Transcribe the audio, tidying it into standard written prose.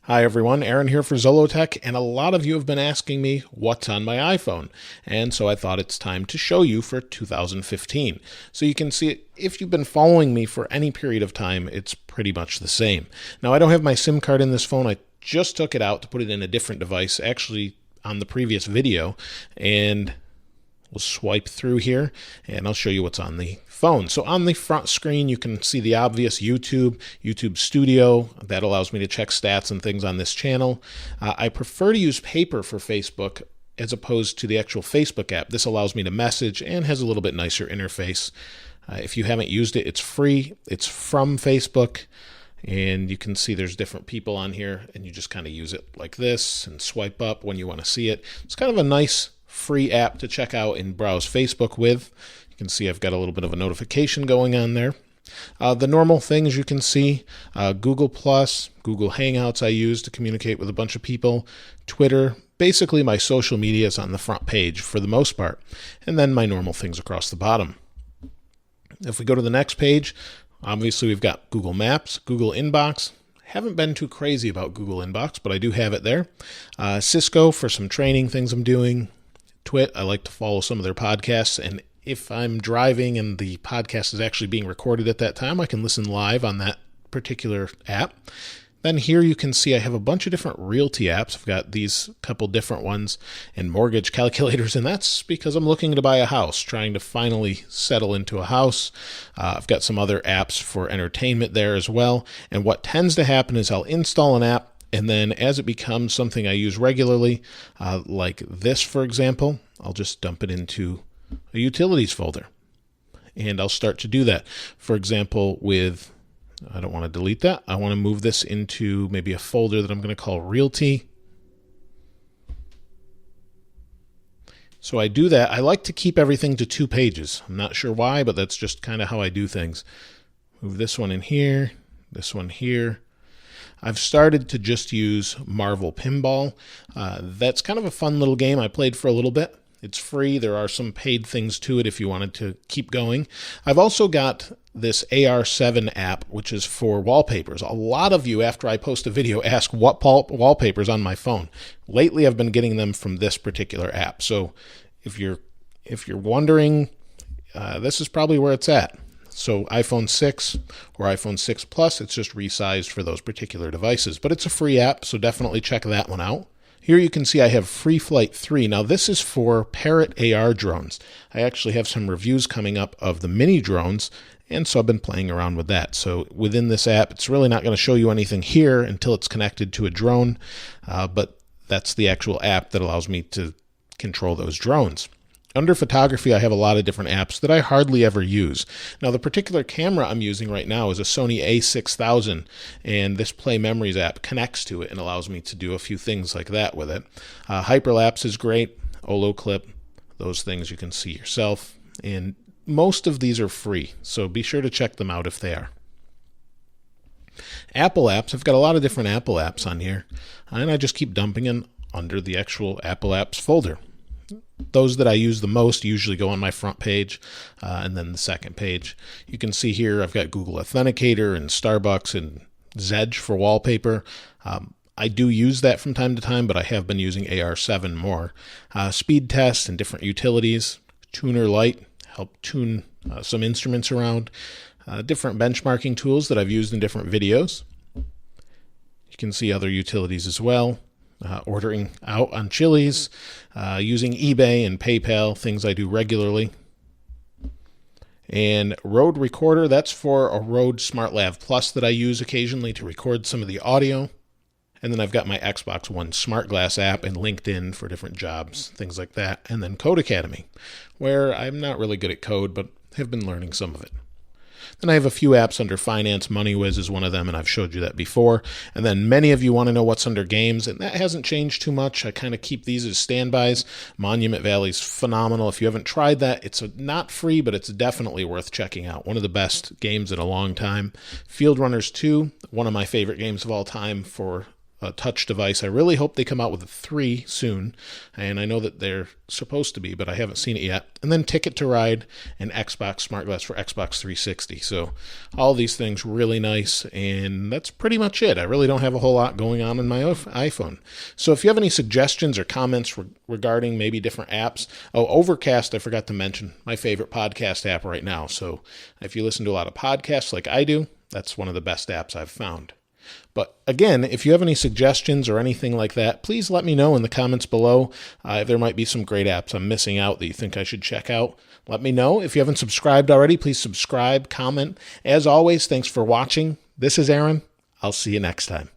Hi everyone, Aaron here for Zollotech, and a lot of you have been asking me what's on my iPhone, and so I thought it's time to show you for 2015. So you can see it, if you've been following me for any period of time, it's pretty much the same. Now I don't have my SIM card in this phone, I just took it out to put it in a different device, actually on the previous video, and we'll swipe through here and I'll show you what's on the phone. So on the front screen, you can see the obvious YouTube Studio. That allows me to check stats and things on this channel. I prefer to use Paper for Facebook as opposed to the actual Facebook app. This allows me to message and has a little bit nicer interface. If you haven't used it, it's free. It's from Facebook. And you can see there's different people on here, and you just kind of use it like this and swipe up when you want to see it. It's kind of a nice free app to check out and browse Facebook with. You can see I've got a little bit of a notification going on there. The normal things you can see, Google+, Google Hangouts I use to communicate with a bunch of people, Twitter, basically my social media is on the front page for the most part, and then my normal things across the bottom. If we go to the next page, obviously we've got Google Maps, Google Inbox. Haven't been too crazy about Google Inbox, but I do have it there. Cisco for some training things I'm doing. Twit, I like to follow some of their podcasts, and if I'm driving and the podcast is actually being recorded at that time, I can listen live on that particular app. Then here you can see I have a bunch of different realty apps. I've got these couple different ones and mortgage calculators, and that's because I'm looking to buy a house, trying to finally settle into a house. I've got some other apps for entertainment there as well, and what tends to happen is I'll install an app, and then as it becomes something I use regularly, like this, for example, I'll just dump it into a utilities folder. And I'll start to do that. For example, with, I don't want to delete that. I want to move this into maybe a folder that I'm going to call Realty. So I do that. I like to keep everything to 2 pages. I'm not sure why, but that's just kind of how I do things. Move this one in here, this one here. I've started to just use Marvel Pinball. That's kind of a fun little game I played for a little bit. It's free. There are some paid things to it if you wanted to keep going. I've also got this AR7 app, which is for wallpapers. A lot of you, after I post a video, ask what wallpapers on my phone. Lately, I've been getting them from this particular app. So if you're wondering, this is probably where it's at. So iPhone 6 or iPhone 6 Plus, it's just resized for those particular devices. But it's a free app, so definitely check that one out. Here you can see I have Free Flight 3. Now this is for Parrot AR drones. I actually have some reviews coming up of the mini drones, and so I've been playing around with that. So within this app, it's really not going to show you anything here until it's connected to a drone, but that's the actual app that allows me to control those drones. Under photography, I have a lot of different apps that I hardly ever use. Now, the particular camera I'm using right now is a Sony a6000, and this Play Memories app connects to it and allows me to do a few things like that with it. Hyperlapse is great, Olo Clip, those things you can see yourself, and most of these are free, so be sure to check them out if they are. Apple apps, I've got a lot of different Apple apps on here, and I just keep dumping them under the actual Apple apps folder. Those that I use the most usually go on my front page and then the second page. You can see here I've got Google Authenticator and Starbucks and Zedge for wallpaper. I do use that from time to time, but I have been using AR7 more. Speed test and different utilities. Tuner Lite, help tune some instruments around. Different benchmarking tools that I've used in different videos. You can see other utilities as well. Ordering out on Chili's, using eBay and PayPal, things I do regularly. And Rode Recorder, that's for a Rode SmartLav Plus that I use occasionally to record some of the audio. And then I've got my Xbox One Smart Glass app and LinkedIn for different jobs, things like that. And then Code Academy, where I'm not really good at code, but have been learning some of it. Then I have a few apps under finance. MoneyWiz is one of them, and I've showed you that before. And then many of you want to know what's under games, and that hasn't changed too much. I kind of keep these as standbys. Monument Valley's phenomenal. If you haven't tried that, it's not free, but it's definitely worth checking out. One of the best games in a long time. Field Runners 2, one of my favorite games of all time for a touch device. I really hope they come out with a 3 soon, and I know that they're supposed to be, but I haven't seen it yet. And then Ticket to Ride and Xbox Smart Glass for Xbox 360. So all these things really nice, and that's pretty much it. I really don't have a whole lot going on in my iPhone. So if you have any suggestions or comments regarding maybe different apps, Overcast, I forgot to mention, my favorite podcast app right now. So if you listen to a lot of podcasts like I do, that's one of the best apps I've found. But again, if you have any suggestions or anything like that, please let me know in the comments below. There might be some great apps I'm missing out that you think I should check out. Let me know. If you haven't subscribed already, please subscribe, comment. As always, thanks for watching. This is Aaron. I'll see you next time.